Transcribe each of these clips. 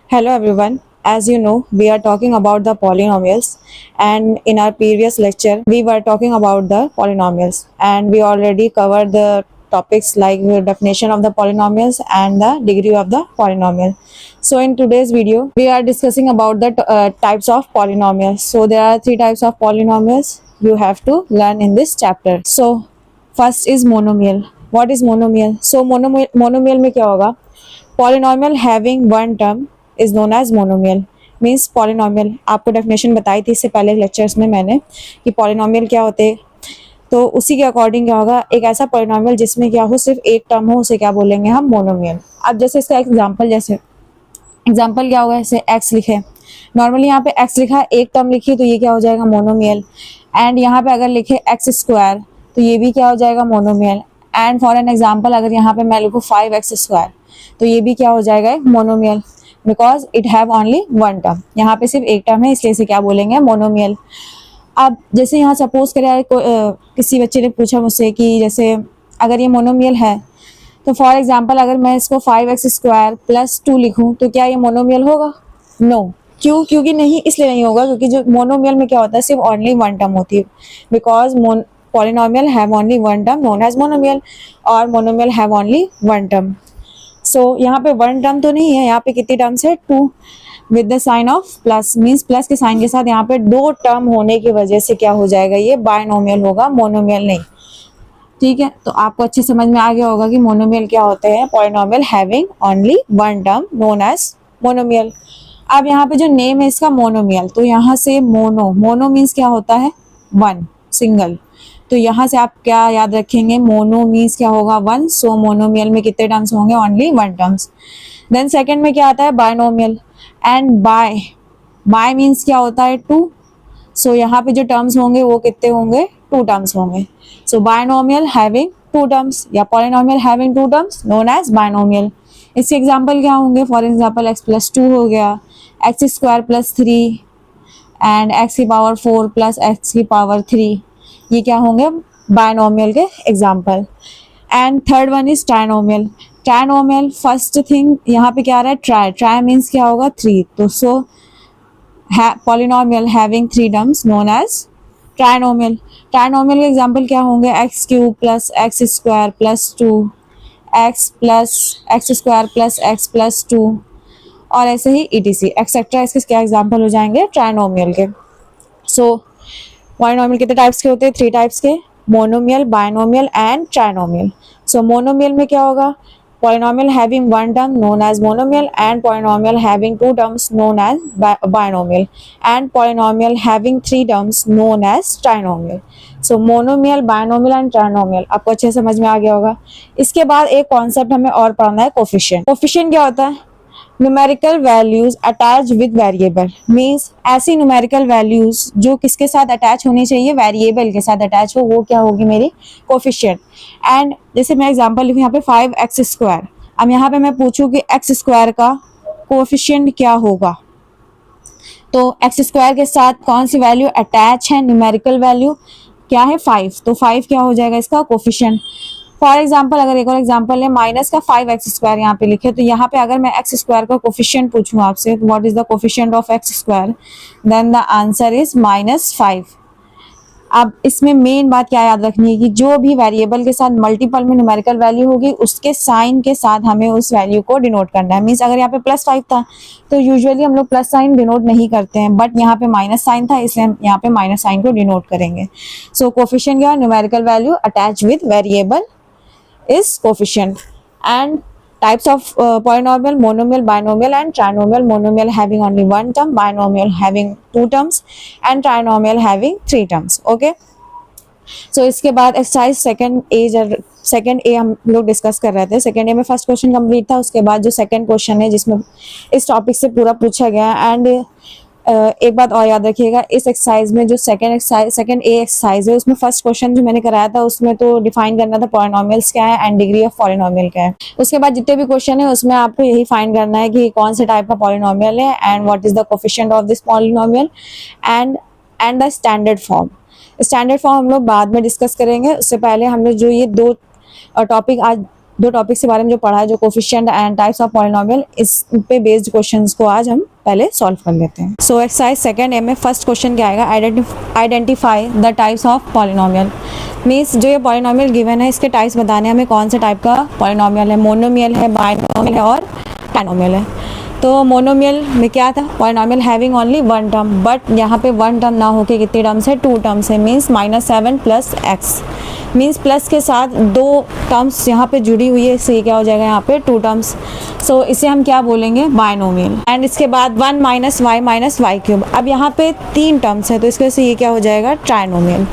Hello everyone. As you know, we are talking about the polynomials, and in our previous lecture, we were talking about the polynomials, and we already covered the topics like the definition of the polynomials and the degree of the polynomial. So in today's video, we are discussing about the types of polynomials. So there are three types of polynomials you have to learn in this chapter. So first is monomial. What is monomial? So monomial में क्या होगा? Polynomial having one term is known as monomial. Means polynomial, आपको definition बताई थी इससे पहले lectures में मैंने कि पॉलिनॉमियल क्या होते हैं। तो उसी के अकॉर्डिंग क्या होगा, एक ऐसा पॉलिनॉमियल जिसमें क्या हो, सिर्फ एक टर्म हो, उसे क्या बोलेंगे हम, मोनोमियल। अब जैसे इसका एग्जांपल, जैसे एग्जांपल क्या होगा, जैसे एक्स लिखे, नॉर्मली यहाँ पे एक्स लिखा एक टर्म लिखी तो ये क्या हो जाएगा, मोनोमियल। एंड यहाँ पे अगर लिखे एक्स स्क्वायर तो ये भी क्या हो जाएगा, monomial. And for an example अगर यहाँ पे मैं लिखूँ 5x स्क्वायर तो ये भी क्या हो जाएगा, monomial, because it have only one term. यहाँ पे सिर्फ एक टर्म है, इसलिए इसे क्या बोलेंगे, मोनोमियल। अब जैसे यहाँ सपोज करें किसी बच्चे ने पूछा मुझसे कि जैसे अगर ये मोनोमियल है तो फॉर एग्जांपल अगर मैं इसको 5x स्क्वायर प्लस 2 लिखूं तो क्या ये मोनोमियल होगा? नो। क्यों? क्योंकि नहीं, इसलिए नहीं होगा क्योंकि जो मोनोमियल में क्या होता है, सिर्फ ओनली वन टर्म होती है, because polynomial have only one term known as monomial, और monomial have only one term. So यहाँ पे वन टर्म तो नहीं है, यहाँ पे कितनी टर्म्स है, 2 with the sign of plus, means plus के साइन के साथ यहाँ पे दो टर्म होने की वजह से क्या हो जाएगा, ये बायनोमियल होगा, मोनोमियल नहीं। ठीक है, तो आपको अच्छे समझ में आ गया होगा कि मोनोमियल क्या होते हैं, polynomial having only one term known as monomial. अब यहाँ पे जो नेम है इसका मोनोमियल, तो यहाँ से मोनो मीन्स क्या होता है, वन, सिंगल। तो यहाँ से आप क्या याद रखेंगे, मोनो मीन्स क्या होगा, वन। सो मोनोमियल में कितने टर्म्स होंगे, only one terms. Then second में क्या आता है, बायनोमियल। एंड बाय मीन्स क्या होता है, टू। सो यहाँ पे जो टर्म्स होंगे वो कितने होंगे, टू टर्म्स होंगे। So binomial having two terms या polynomial having two terms known as binomial. इसके एग्जाम्पल क्या होंगे, फॉर एग्जाम्पल एक्स प्लस 2 हो गया, x square plus 3 and x की पावर 4 प्लस एक्स की पावर 3, ये क्या होंगे, बायनोमियल के example. And third one is trinomial. Trinomial first thing यहाँ पे क्या आ रहा है, ट्राई मीन्स क्या होगा, 3। तो so polynomial having 3 terms known as trinomial. Trinomial के एग्जाम्पल क्या होंगे, x cube plus x square plus 2, x plus x square plus x plus 2, और ऐसे ही ETC एक्सेट्रा, इसके क्या एग्जाम्पल हो जाएंगे, ट्राइनोमियल के। सो पॉलिनोमियल कितने टाइप्स के होते हैं, 3 टाइप्स के, monomial, binomial and trinomial. So monomial में क्या होगा, polynomial having one term known as monomial, and polynomial having 2 terms known as binomial, and polynomial having 3 terms known as trinomial. So monomial, binomial and trinomial आपको अच्छे समझ में आ गया होगा। इसके बाद एक कॉन्सेप्ट हमें और पढ़ना है, कोफिशिएंट। कोफिशिएंट क्या होता है, numerical values attach with variable. Means ऐसी न्यूमेरिकल वैल्यूज जो किसके साथ अटैच होनी चाहिए, वेरिएबल के साथ अटैच हो, वो क्या होगी, मेरी कोफिशिएंट। एंड जैसे मैं एग्जांपल लिखूँ यहाँ पे 5x स्क्वायर, अब यहाँ पे मैं पूछूँ कि x स्क्वायर का कोफिशिएंट क्या होगा, तो x स्क्वायर के साथ कौन सी वैल्यू अटैच है, न्यूमेरिकल वैल्यू क्या है, 5। तो 5 क्या हो जाएगा इसका कोफिशिएंट। फॉर एग्जाम्पल अगर एक और एग्जाम्पल है, माइनस का 5x स्क्वायर यहाँ पे लिखे, तो यहाँ पे अगर मैं x स्क्वायर का कोफिशिएंट पूछूं आपसे, what is the coefficient of x square, then the answer is -5। अब इसमें मेन बात क्या याद रखनी है कि जो भी वेरिएबल के साथ मल्टीपल में न्यूमेरिकल वैल्यू होगी, उसके साइन के साथ हमें उस वैल्यू को डिनोट करना है। मीन्स अगर यहाँ पे +5 था तो यूजुअली हम लोग प्लस साइन डिनोट नहीं करते हैं, बट यहाँ पे माइनस साइन था, इसलिए हम यहाँ पे माइनस साइन को डिनोट करेंगे। सो कोफिशिएंट क्या है, numerical value attach with variable is coefficient. And types of polynomial, monomial, binomial and trinomial. Monomial having only one term, binomial having 2 terms and trinomial having 3 terms. Okay, so इसके बाद exercise second ए हम लोग discuss कर रहे थे। Second ए में first question complete था, उसके बाद जो सेकंड क्वेश्चन है जिसमें इस टॉपिक से पूरा पूछा गया। एंड एक बात और याद रखिएगा, इस एक्सरसाइज में जो सेकंड ए एक्सरसाइज है उसमें फर्स्ट क्वेश्चन जो मैंने कराया था उसमें तो डिफाइन करना था पॉलिनोमियल्स क्या है एंड डिग्री ऑफ पॉलिनोमियल क्या है। उसके बाद जितने भी क्वेश्चन है उसमें आपको यही फाइंड करना है कि कौन से टाइप का पॉलिनोमियल है and what is the coefficient of this polynomial and the standard form. Standard form हम लोग बाद में डिस्कस करेंगे, उससे पहले हम लोग जो ये 2 टॉपिक आज दो टॉपिक्स के बारे में जो पढ़ा है, जो coefficient and types of polynomial, इस पे बेस्ड क्वेश्चंस को आज हम पहले सॉल्व कर लेते हैं। सो एक्सरसाइज सेकंड ए में फर्स्ट क्वेश्चन क्या आएगा, identify the types of polynomial. Means जो ये पॉलिनोमियल गिवन है इसके टाइप्स बताने हमें, कौन से टाइप का पॉलिनोमियल है, मोनोमियल है, बाइनोमियल है और ट्राइनोमियल है। तो मोनोमियल में क्या था, polynomial having only one term, but यहाँ पे वन टर्म ना होके कितनी टर्म्स है, टू टर्म्स है। मीन्स -7 + x, मीन्स प्लस के साथ दो टर्म्स यहाँ पे जुड़ी हुई है, इससे क्या हो जाएगा यहाँ पे टू टर्म्स। सो इसे हम क्या बोलेंगे, बाइनोमियल। एंड इसके बाद 1 - y - y³। अब यहाँ पे तीन टर्म्स है तो इसकी वजह से ये क्या हो जाएगा, ट्राइनोमियल।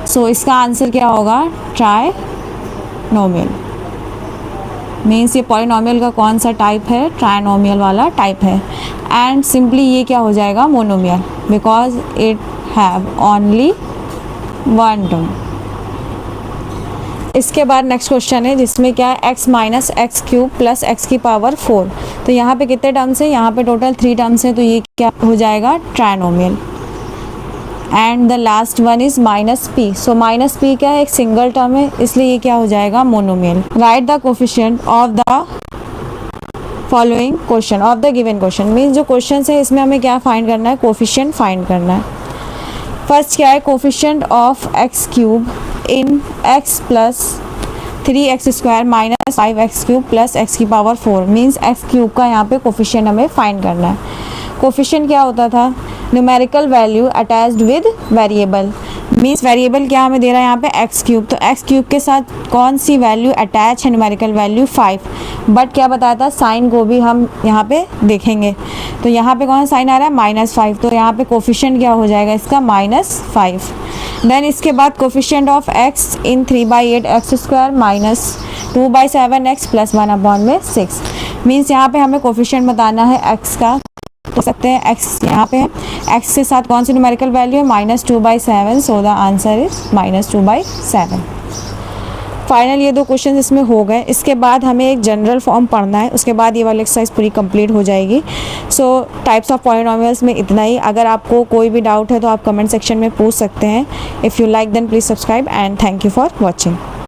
सो इसका आंसर क्या होगा, ट्राइनोमियल। मीन्स ये पॉलिनोमियल का कौन सा टाइप है, ट्राइनोमियल वाला टाइप है। एंड सिंपली ये क्या हो जाएगा, monomial, because it have only one term. इसके बाद नेक्स्ट क्वेश्चन है जिसमें क्या है, x - x³ + x⁴। तो यहाँ पे कितने टर्म्स है, यहाँ पे टोटल 3 टर्म्स है, तो ये क्या हो जाएगा, trinomial. And the last one is -p। So -p क्या है, एक सिंगल टर्म है, इसलिए ये क्या हो जाएगा, monomial. Right the coefficient of the following question of the given question. Means जो क्वेश्चन है इसमें हमें क्या फाइंड करना है, कोफिशिएंट फाइंड करना है। फर्स्ट क्या है, coefficient of x³ in x + 3x² - 5x³ + x⁴। Means x³ का यहाँ पे कोफिशिएंट हमें फाइंड करना है। कोफिशिएंट क्या होता था, numerical value attached with variable. Means variable क्या हमें दे रहा है यहाँ पे, x³। तो x³ के साथ कौन सी वैल्यू अटैच है, न्यूमेरिकल वैल्यू 5। बट क्या बताया था, साइन को भी हम यहाँ पे देखेंगे। तो यहाँ पे कौन सा साइन आ रहा है, -5। तो यहाँ पे कोफिशिएंट क्या हो जाएगा इसका, -5। देन इसके बाद coefficient of x in 3/8x² - 2/7x + 1/6। Means यहाँ पे हमें कोफिशिएंट बताना है x का। तो सकते हैं x यहाँ पे है, x के साथ कौन सी न्यूमेरिकल वैल्यू है, -2/7। So the answer is -2/7। Final ये दो क्वेश्चन इसमें हो गए। इसके बाद हमें एक जनरल फॉर्म पढ़ना है, उसके बाद ये वाली एक्सरसाइज पूरी कंप्लीट हो जाएगी। सो टाइप्स ऑफ पॉलिनोमियल्स में इतना ही। अगर आपको कोई भी डाउट है तो आप कमेंट सेक्शन में पूछ सकते हैं। If you like then please subscribe and thank you for watching.